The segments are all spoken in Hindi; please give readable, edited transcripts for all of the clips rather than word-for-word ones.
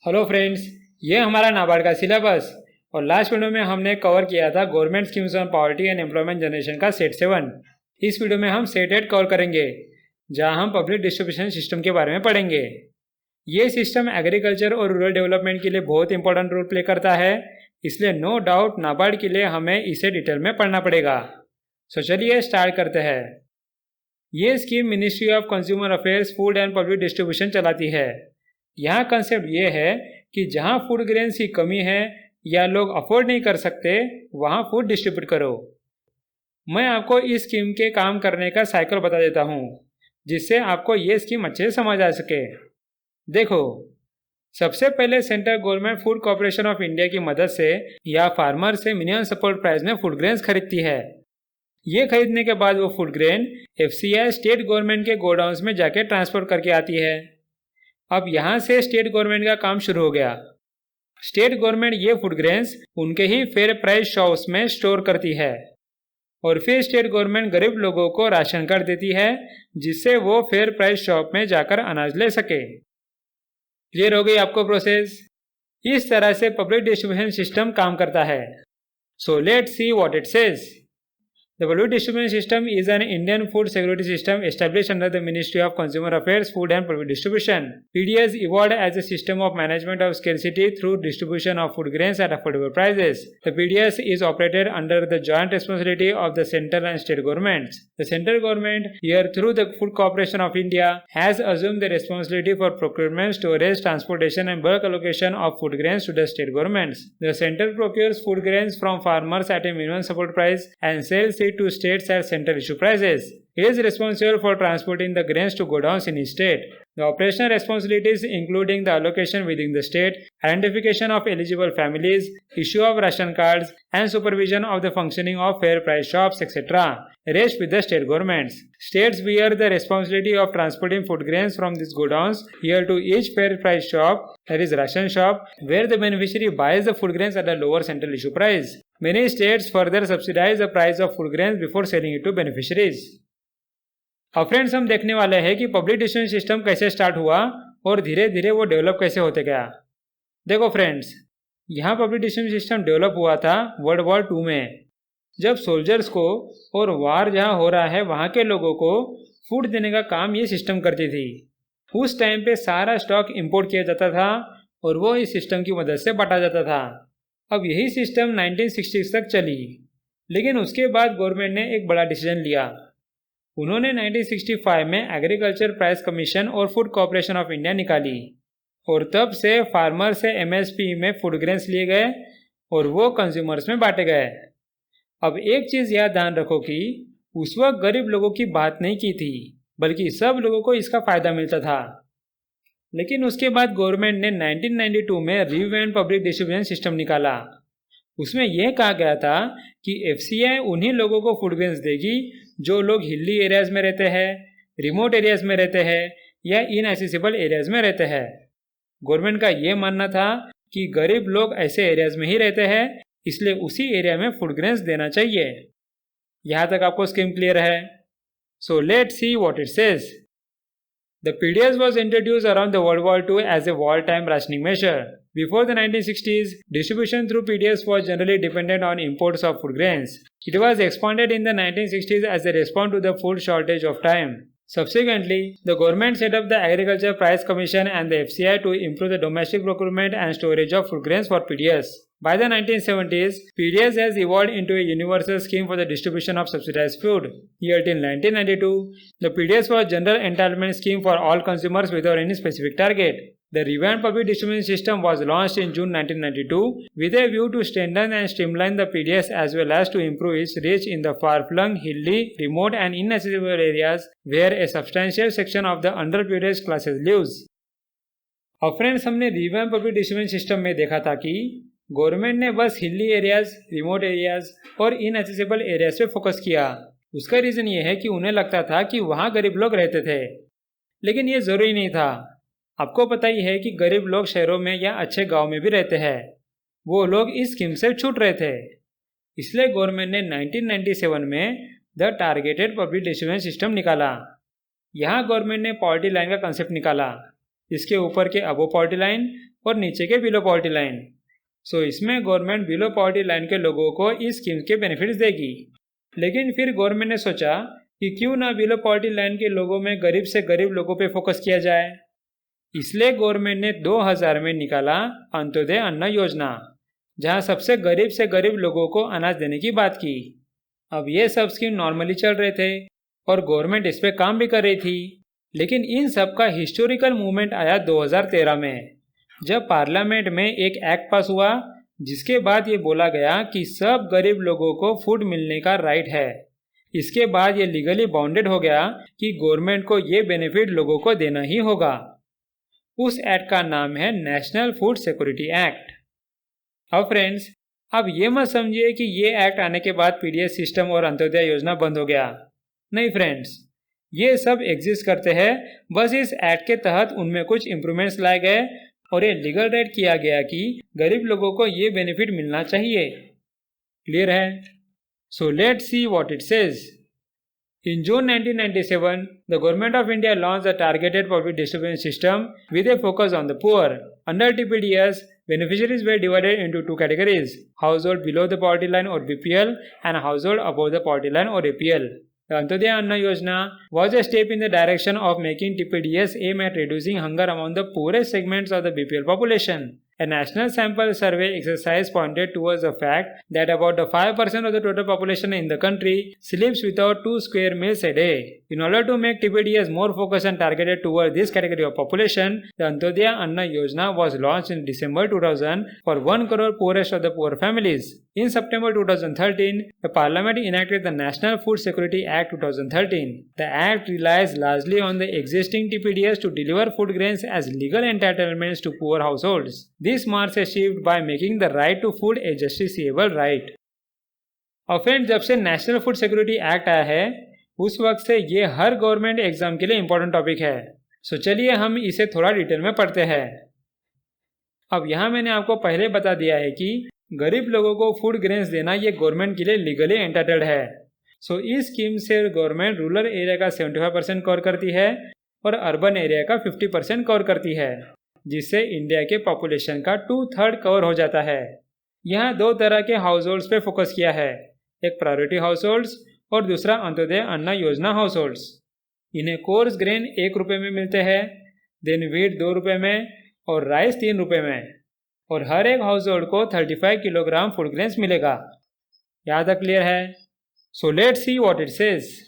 हेलो फ्रेंड्स, ये हमारा नाबार्ड का सिलेबस और लास्ट वीडियो में हमने कवर किया था government schemes on poverty and employment generation का सेट 7। इस वीडियो में हम सेट 8 कवर करेंगे, जहां हम पब्लिक डिस्ट्रीब्यूशन सिस्टम के बारे में पढ़ेंगे। ये सिस्टम एग्रीकल्चर और रूरल डेवलपमेंट के लिए बहुत इंपॉर्टेंट रोल प्ले करता है, इसलिए नो डाउट नाबार्ड के लिए हमें इसे डिटेल में पढ़ना पड़ेगा। सो चलिए स्टार्ट करते हैं। ये scheme ministry of consumer affairs, food and public distribution चलाती है। यहाँ कंसेप्ट ये है कि जहाँ फूड ग्रेन्स की कमी है या लोग अफोर्ड नहीं कर सकते, वहाँ फूड डिस्ट्रीब्यूट करो। मैं आपको इस स्कीम के काम करने का साइकिल बता देता हूँ, जिससे आपको ये स्कीम अच्छे से समझ आ सके। देखो, सबसे पहले central government food corporation of India की मदद से या फार्मर से मिनिमम सपोर्ट प्राइस में फूड ग्रेन्स खरीदती है। ये खरीदने के बाद वो food grain FCI state government के गोडाउन्स में जाके ट्रांसपोर्ट करके आती है। अब यहाँ से स्टेट गवर्नमेंट का काम शुरू हो गया। स्टेट गवर्नमेंट ये फूड ग्रेन्स उनके ही फेयर प्राइस शॉप्स में स्टोर करती है और फिर स्टेट गवर्नमेंट गरीब लोगों को राशन कार्ड देती है, जिससे वो फेयर प्राइस शॉप में जाकर अनाज ले सके। क्लियर हो गई आपको प्रोसेस? इस तरह से पब्लिक डिस्ट्रीब्यूशन सिस्टम काम करता है। So let's see what it says. The Public Distribution System is an Indian food security system established under the Ministry of Consumer Affairs, Food and Public Distribution. PDS evolved as a system of management of scarcity through distribution of food grains at affordable prices. The PDS is operated under the joint responsibility of the central and state governments. The central government, here through the Food Corporation of India, has assumed the responsibility for procurement, storage, transportation and bulk allocation of food grains to the state governments. The central procures food grains from farmers at a minimum support price and sells it to states at central issue prices. It is responsible for transporting the grains to godowns in each state. The operational responsibilities including the allocation within the state, identification of eligible families, issue of ration cards, and supervision of the functioning of fair price shops, etc. rest with the state governments. States bear the responsibility of transporting food grains from these godowns here to each fair price shop, that is ration shop, where the beneficiary buys the food grains at a lower central issue price. Many states further subsidize the price of food grains before selling it to beneficiaries. अब फ्रेंड्स, हम देखने वाले हैं कि पब्लिक डिस्ट्रीब्यूशन सिस्टम कैसे स्टार्ट हुआ और धीरे धीरे वो डेवलप कैसे होते गया। देखो फ्रेंड्स, यहाँ पब्लिक डिस्ट्रीब्यूशन सिस्टम डेवलप हुआ था वर्ल्ड वॉर 2 में, जब सोल्जर्स को और वार जहाँ हो रहा है वहाँ के लोगों को फूड देने का काम ये सिस्टम करती थी। उस टाइम पे सारा स्टॉक इंपोर्ट किया जाता था और वो इस सिस्टम की मदद से बांटा जाता था। अब यही सिस्टम 1960 तक चली, लेकिन उसके बाद गवर्नमेंट ने एक बड़ा डिसीजन लिया। उन्होंने 1965 में एग्रीकल्चर प्राइस कमीशन और फूड कॉर्पोरेशन ऑफ इंडिया निकाली और तब से फार्मर से MSP में फूड ग्रेन्स लिए गए और वो कंज्यूमर्स में बांटे गए। अब एक चीज़ याद ध्यान रखो कि उस वक्त गरीब लोगों की बात नहीं की थी, बल्कि सब लोगों को इसका फ़ायदा मिलता था। लेकिन उसके बाद गवर्नमेंट ने 1992 में रिवैम्प्ड पब्लिक डिस्ट्रीब्यूशन सिस्टम निकाला। उसमें यह कहा गया था कि FCI उन्हीं लोगों को फूड ग्रेन्स देगी जो लोग हिली एरियाज़ में रहते हैं, रिमोट एरियाज़ में रहते हैं या इनएक्सेसिबल एरियाज़ में रहते हैं। गवर्नमेंट का ये मानना था कि गरीब लोग ऐसे एरियाज़ में ही रहते हैं, इसलिए उसी एरिया में फूड ग्रेन्स देना चाहिए। यहाँ तक आपको स्कीम क्लियर है? So let's see what it says. The PDS was introduced around the World War II as a wartime rationing measure. Before the 1960s, distribution through PDS was generally dependent on imports of food grains. It was expanded in the 1960s as a response to the food shortage of time. Subsequently, the government set up the Agriculture Price Commission and the FCI to improve the domestic procurement and storage of food grains for PDS. By the 1970s, PDS has evolved into a universal scheme for the distribution of subsidized food. Yet in 1992, the PDS was general entitlement scheme for all consumers without any specific target. The revamped public distribution system was launched in June 1992 with a view to strengthen and streamline the PDS as well as to improve its reach in the far-flung, hilly, remote and inaccessible areas where a substantial section of the underprivileged classes lives. अब फ्रेंड्स, हमने रिवैम्प्ड पब्लिक डिस्ट्रीब्यूशन सिस्टम में देखा था कि गवर्नमेंट ने बस हिली एरियाज, रिमोट एरियाज और इनएक्सेसिबल एरियाज पे फोकस किया। उसका रीज़न ये है कि उन्हें लगता था कि वहाँ गरीब लोग रहते थे, लेकिन ये ज़रूरी नहीं था। आपको पता ही है कि गरीब लोग शहरों में या अच्छे गांव में भी रहते हैं, वो लोग इस स्कीम से छूट रहे थे। इसलिए गवर्नमेंट ने 1997 में the targeted public distribution system निकाला। यहाँ गवर्नमेंट ने पॉवर्टी लाइन का कंसेप्ट निकाला। इसके ऊपर के अबो पॉवर्टी लाइन और नीचे के बिलो पॉवर्टी लाइन। सो इसमें गवर्नमेंट बिलो पॉवर्टी लाइन के लोगों को इस स्कीम के बेनिफिट्स देगी। लेकिन फिर गवर्नमेंट ने सोचा कि क्यों ना बिलो पॉवर्टी लाइन के लोगों में गरीब से गरीब लोगों पे फोकस किया जाए। इसलिए गवर्नमेंट ने 2000 में निकाला अंत्योदय अन्न योजना, जहां सबसे गरीब से गरीब लोगों को अनाज देने की बात की। अब ये सब स्कीम नॉर्मली चल रहे थे और गवर्नमेंट इस पे काम भी कर रही थी। लेकिन इन सब का हिस्टोरिकल मूवमेंट आया 2013 में, जब पार्लियामेंट में एक एक्ट पास हुआ जिसके बाद ये बोला गया कि सब गरीब लोगों को फूड मिलने का राइट है। इसके बाद ये लीगली बाउंडेड हो गया कि गवर्नमेंट को ये बेनिफिट लोगों को देना ही होगा। उस एक्ट का नाम है नेशनल फूड सिक्योरिटी एक्ट। अब फ्रेंड्स, अब ये मत समझिए कि ये एक्ट आने के बाद पीडीएस सिस्टम और अंत्योदय योजना बंद हो गया। नहीं फ्रेंड्स, ये सब एग्जिस्ट करते हैं, बस इस एक्ट के तहत उनमें कुछ इम्प्रूवमेंट्स लाए गए और ये लीगल राइट किया गया कि गरीब लोगों को ये बेनिफिट मिलना चाहिए। क्लियर है? So let's see what it says. In June 1997, the Government of India launched a targeted public distribution system with a focus on the poor. Under TPDS, beneficiaries were divided into two categories: household below the poverty line or BPL and household above the poverty line or APL. The Antyodaya Anna Yojana was a step in the direction of making TPDS aim at reducing hunger among the poorest segments of the BPL population. A national sample survey exercise pointed towards the fact that about 5% of the total population in the country sleeps without 2 square meals a day. In order to make TPDS more focused and targeted toward this category of population, the Antyodaya Anna Yojana was launched in December 2000 for 1 crore poorest of the poor families. In September 2013, the Parliament enacted the National Food Security Act 2013. The Act relies largely on the existing TPDS to deliver food grains as legal entitlements to poor households. This marks a shift by making the right to food a justiciable right. और फ्रेंड, जब से नेशनल फूड सिक्योरिटी एक्ट आया है उस वक्त से ये हर गवर्नमेंट एग्जाम के लिए इंपॉर्टेंट टॉपिक है। सो चलिए हम इसे थोड़ा डिटेल में पढ़ते हैं। अब यहाँ मैंने आपको पहले बता दिया है कि गरीब लोगों को फूड ग्रेन्स देना ये गवर्नमेंट के लिए लीगली एंटाइटल्ड है। सो इस स्कीम से गवर्नमेंट रूरल एरिया का 75% कवर करती है और अर्बन एरिया का 50% कवर करती है, जिससे इंडिया के पॉपुलेशन का 2/3 कवर हो जाता है। यहाँ 2 तरह के हाउस होल्ड्स पे फोकस किया है, एक प्रायोरिटी हाउस होल्ड्स और दूसरा अंत्योदय अन्न योजना हाउस होल्ड्स। इन्हें कोर्स ग्रेन 1 रुपये में मिलते हैं, देन व्हीट 2 रुपये में और राइस 3 रुपये में, और हर एक हाउस होल्ड को 35 किलोग्राम फूड ग्रेन्स मिलेगा। यहाँ तक क्लियर है? So let's see what it says.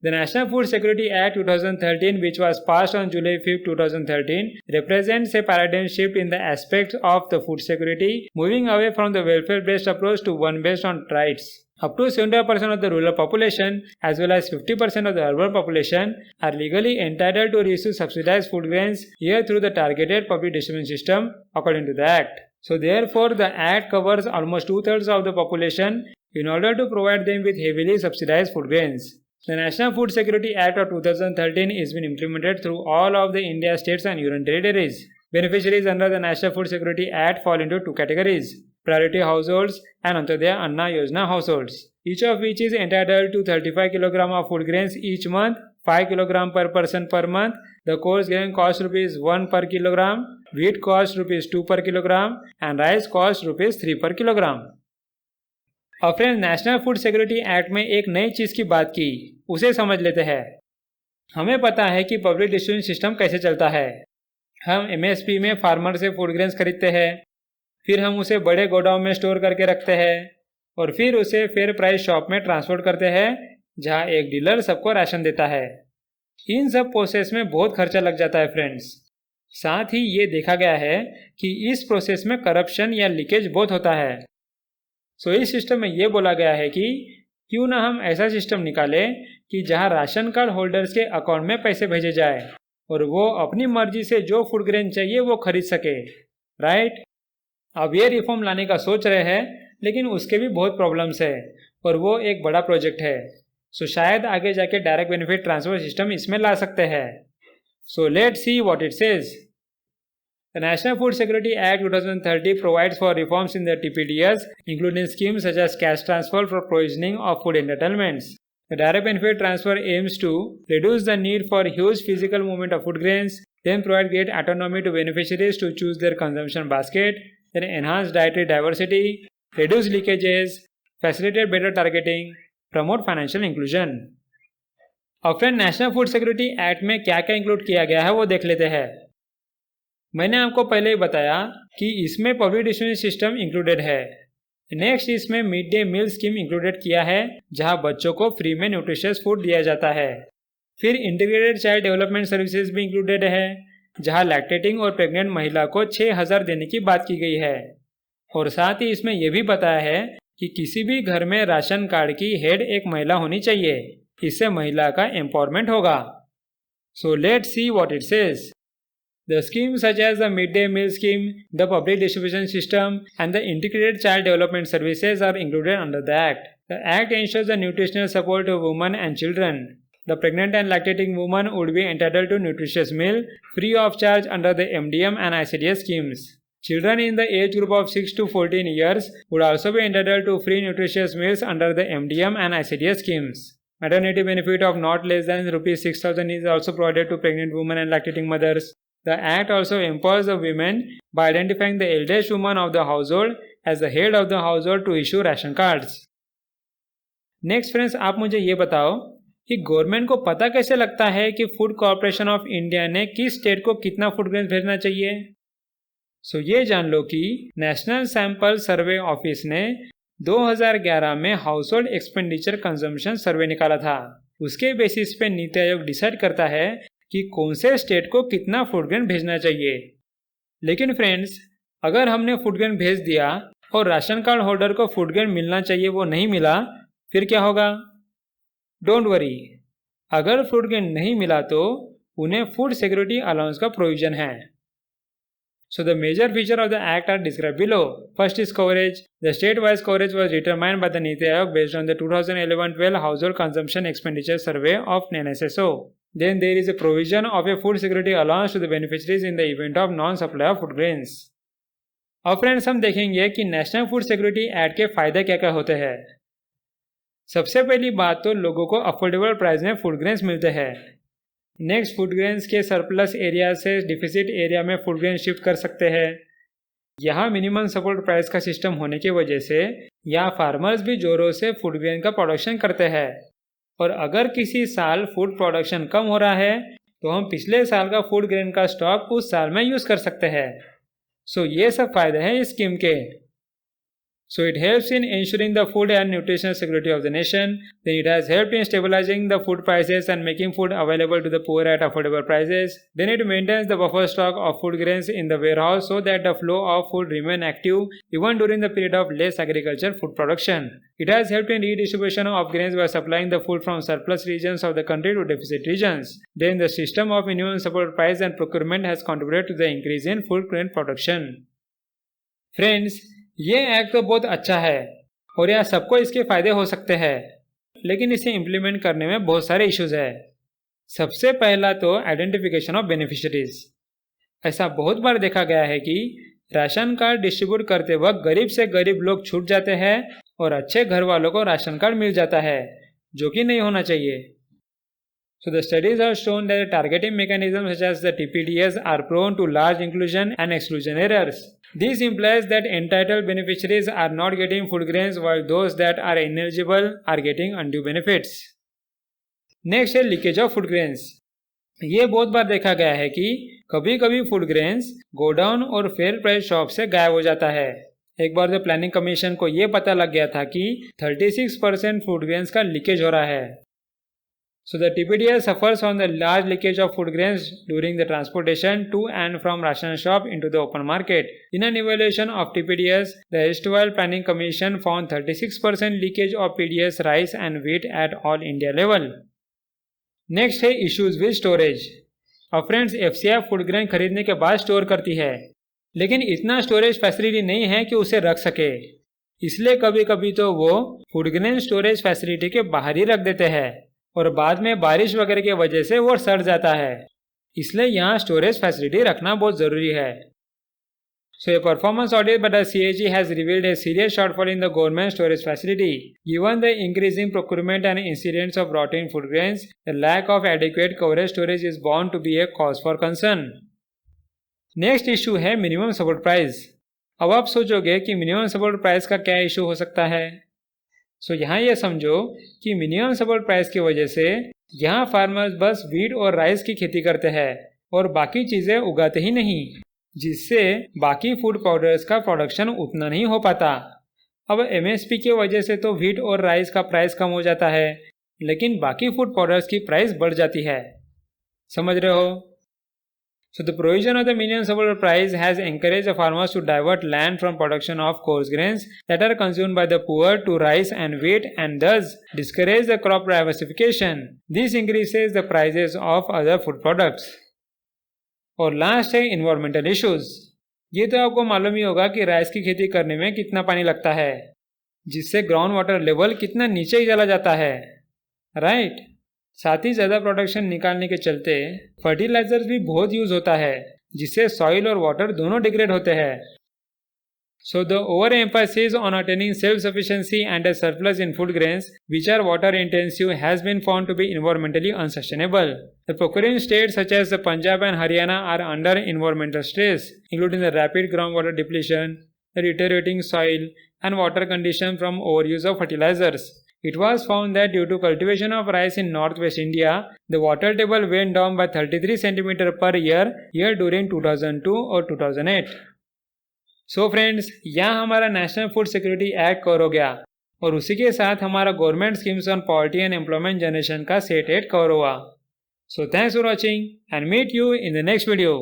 The National Food Security Act 2013, which was passed on July 5, 2013, represents a paradigm shift in the aspects of the food security, moving away from the welfare-based approach to one based on rights. Up to 75% of the rural population, as well as 50% of the urban population, are legally entitled to receive subsidized food grains here through the targeted public distribution system, according to the Act. So therefore, the Act covers almost 2/3 of the population in order to provide them with heavily subsidized food grains. The National Food Security Act of 2013 is being implemented through all of the India states and union territories. Beneficiaries under the National Food Security Act fall into 2 categories: priority households and Antyodaya Anna Yojana households, each of which is entitled to 35 kg of food grains each month, 5 kg per person per month. The coarse grain costs ₹1 per kilogram, wheat costs ₹2 per kilogram, and rice costs ₹3 per kilogram. और friends, national food security act में एक नई चीज़ की बात की, उसे समझ लेते हैं। हमें पता है कि पब्लिक डिस्ट्रीब्यूशन सिस्टम कैसे चलता है। हम एमएसपी में फार्मर से फूड ग्रेन्स खरीदते हैं, फिर हम उसे बड़े गोडाउन में स्टोर करके रखते हैं और फिर उसे फेयर प्राइस शॉप में ट्रांसपोर्ट करते हैं, जहां एक डीलर सबको राशन देता है। इन सब प्रोसेस में बहुत खर्चा लग जाता है फ्रेंड्स। साथ ही ये देखा गया है कि इस प्रोसेस में करप्शन या लीकेज बहुत होता है। सो इस सिस्टम में ये बोला गया है कि क्यों ना हम ऐसा सिस्टम निकालें कि जहां राशन कार्ड होल्डर्स के अकाउंट में पैसे भेजे जाए और वो अपनी मर्जी से जो फूड ग्रेन चाहिए वो खरीद सके, राइट? अब ये रिफॉर्म लाने का सोच रहे हैं, लेकिन उसके भी बहुत प्रॉब्लम्स है और वो एक बड़ा प्रोजेक्ट है। सो शायद आगे जाके डायरेक्ट बेनिफिट ट्रांसफर सिस्टम इसमें ला सकते हैं। So let's see what it says. The National Food Security Act 2030 provides for reforms in the TPDS, including schemes such as cash transfer for provisioning of food entitlements. The direct benefit transfer aims to reduce the need for huge physical movement of food grains, then provide great autonomy to beneficiaries to choose their consumption basket, then enhance dietary diversity, reduce leakages, facilitate better targeting, promote financial inclusion. और friend, national food security act में क्या क्या इंक्लूड किया गया है वो देख लेते हैं। मैंने आपको पहले ही बताया कि इसमें पब्लिक डिस्ट्रीब्यूशन सिस्टम इंक्लूडेड है। नेक्स्ट, इसमें mid day meal scheme included किया है, जहां बच्चों को फ्री में न्यूट्रिशियस फूड दिया जाता है। फिर इंटीग्रेटेड चाइल्ड डेवलपमेंट सर्विसेज भी इंक्लूडेड है, जहां लैक्टेटिंग और प्रेग्नेंट महिला को 6,000 देने की बात की गई है। और साथ ही इसमें यह भी बताया है कि किसी भी घर में राशन कार्ड की हेड एक महिला होनी चाहिए, इससे महिला का एम्पावरमेंट होगा। So let's see what it says. The schemes such as the midday meal scheme, the public distribution system, and the integrated child development services are included under the Act. The Act ensures the nutritional support to women and children. The pregnant and lactating woman would be entitled to nutritious meal free of charge under the MDM and ICDS schemes. Children in the age group of 6 to 14 years would also be entitled to free nutritious meals under the MDM and ICDS schemes. Maternity benefit of not less than ₹6,000 is also provided to pregnant women and lactating mothers. The Act also empowers the women by identifying the eldest woman of the household as the head of the household to issue ration cards. Next friends, आप मुझे ये बताओ कि गवर्नमेंट को पता कैसे लगता है कि फूड कॉर्पोरेशन ऑफ इंडिया ने किस स्टेट को कितना फूड ग्रेन्स भेजना चाहिए। सो ये जान लो कि नेशनल सैंपल सर्वे ऑफिस ने 2011 में हाउस होल्ड एक्सपेंडिचर कंजम्पशन सर्वे निकाला था। उसके बेसिस पे नीति आयोग डिसाइड करता है कि कौन से स्टेट को कितना फूड ग्रेन भेजना चाहिए। लेकिन फ्रेंड्स, अगर हमने फूड ग्रेन भेज दिया और राशन कार्ड होल्डर को फूड ग्रेन मिलना चाहिए वो नहीं मिला, फिर क्या होगा? डोंट वरी, अगर फूड ग्रेन नहीं मिला तो उन्हें फूड सिक्योरिटी अलाउंस का प्रोविजन है। So the major feature of the act are described below. First is coverage. The state-wise coverage was determined by the NITI Aayog based on the 2011-12 Household Consumption Expenditure Survey of NSSO. Then there is a provision of a food security allowance to the beneficiaries in the event of non-supply of food grains. अब फ्रेंड्स, हम देखेंगे कि नेशनल फूड सिक्योरिटी एक्ट के फायदे क्या क्या होते हैं। सबसे पहली बात तो लोगों को अफोर्डेबल प्राइस में फूड ग्रेन्स मिलते हैं। नेक्स्ट, फूड ग्रेन्स के सरप्लस एरिया से डिफिसिट एरिया में फूड ग्रेन शिफ्ट कर सकते हैं। यहाँ मिनिमम सपोर्ट प्राइस का सिस्टम होने की वजह से यहाँ फार्मर्स भी जोरों से फूड ग्रेन का प्रोडक्शन करते हैं। और अगर किसी साल फूड प्रोडक्शन कम हो रहा है तो हम पिछले साल का फूड ग्रेन का स्टॉक उस साल में यूज़ कर सकते हैं। सो ये सब फायदे हैं इस स्कीम के। So it helps in ensuring the food and nutritional security of the nation. Then it has helped in stabilizing the food prices and making food available to the poor at affordable prices. Then it maintains the buffer stock of food grains in the warehouse so that the flow of food remain active even during the period of less agricultural food production. It has helped in redistribution of grains by supplying the food from surplus regions of the country to deficit regions. Then the system of minimum support price and procurement has contributed to the increase in food grain production. Friends, ये एक्ट तो बहुत अच्छा है और यह सबको इसके फायदे हो सकते हैं, लेकिन इसे इम्प्लीमेंट करने में बहुत सारे इश्यूज है। सबसे पहला तो आइडेंटिफिकेशन ऑफ बेनिफिशियरीज। ऐसा बहुत बार देखा गया है कि राशन कार्ड डिस्ट्रीब्यूट करते वक्त गरीब से गरीब लोग छूट जाते हैं और अच्छे घर वालों को राशन कार्ड मिल जाता है, जो कि नहीं होना चाहिए। So the studies have shown that the targeting mechanisms such as the TPDS are prone to large inclusion and exclusion errors. This implies that entitled beneficiaries are not getting food grains while those that are ineligible are getting undue benefits. Next है लीकेज ऑफ फूड ग्रेन्स। ये बहुत बार देखा गया है कि कभी कभी फूड ग्रेन्स गोडाउन और फेयर प्राइस शॉप से गायब हो जाता है। एक बार तो प्लानिंग कमीशन को ये पता लग गया था कि 36% फूड ग्रेन्स का लीकेज हो रहा है। So the TPDS suffers from the large leakage of food grains during the transportation to and from ration shop into the open market. In an evaluation of TPDS, the erstwhile Planning Commission found 36% leakage of PDS rice and wheat at all India level. Next है issues with storage. अब फ्रेंड्स, FCI फूड ग्रेन खरीदने के बाद स्टोर करती है, लेकिन इतना स्टोरेज फैसिलिटी नहीं है कि उसे रख सके। इसलिए कभी कभी तो वो फूड ग्रेन स्टोरेज फैसिलिटी के बाहर ही रख देते हैं और बाद में बारिश वगैरह की वजह से वो सड़ जाता है। इसलिए यहाँ स्टोरेज फैसिलिटी रखना बहुत ज़रूरी है। So a performance audit by the CAG has revealed a serious shortfall in the government storage facility. Given the increasing procurement and incidence of rotten food grains, the lack of adequate coverage storage is bound to be a cause for concern. Next issue है मिनिमम सपोर्ट प्राइस। अब आप सोचोगे कि मिनिमम सपोर्ट प्राइस का क्या इशू हो सकता है। यहाँ ये समझो कि मिनिमम सपोर्ट प्राइस की वजह से यहाँ फार्मर्स बस वीट और राइस की खेती करते हैं और बाकी चीज़ें उगाते ही नहीं, जिससे बाकी फूड पाउडर्स का प्रोडक्शन उतना नहीं हो पाता। अब MSP की वजह से तो वीट और राइस का प्राइस कम हो जाता है, लेकिन बाकी फूड पाउडर्स की प्राइस बढ़ जाती है। समझ रहे हो? So the provision of the minimum support price has encouraged the farmers to divert land from production of coarse grains that are consumed by the poor to rice and wheat, and thus discourage the crop diversification. This increases the prices of other food products. और लास्ट है इन्वायरमेंटल इश्यूज। ये तो आपको मालूम ही होगा कि राइस की खेती करने में कितना पानी लगता है, जिससे ग्राउंड वाटर लेवल कितना नीचे ही चला जाता है, राइट। साथ ही ज़्यादा प्रोडक्शन निकालने के चलते फर्टिलाइजर्स भी बहुत यूज होता है, जिससे सॉइल और वाटर दोनों डिग्रेड होते हैं। So the overemphasis on attaining self-sufficiency and a surplus in food grains, which are water-intensive, has been found to be environmentally unsustainable. The procuring states such as Punjab and Haryana are under environmental stress, including the rapid groundwater depletion, the deteriorating soil, and water condition from overuse of fertilizers. It was found that due to cultivation of rice in northwest India, the water table went down by 33 cm per year during 2002 or 2008. So friends, यहाँ हमारा national food security act cover हो गया और उसी के साथ हमारा government schemes on poverty and employment generation का सेट 8 कवर हुआ। So thanks for watching and meet you in the next video.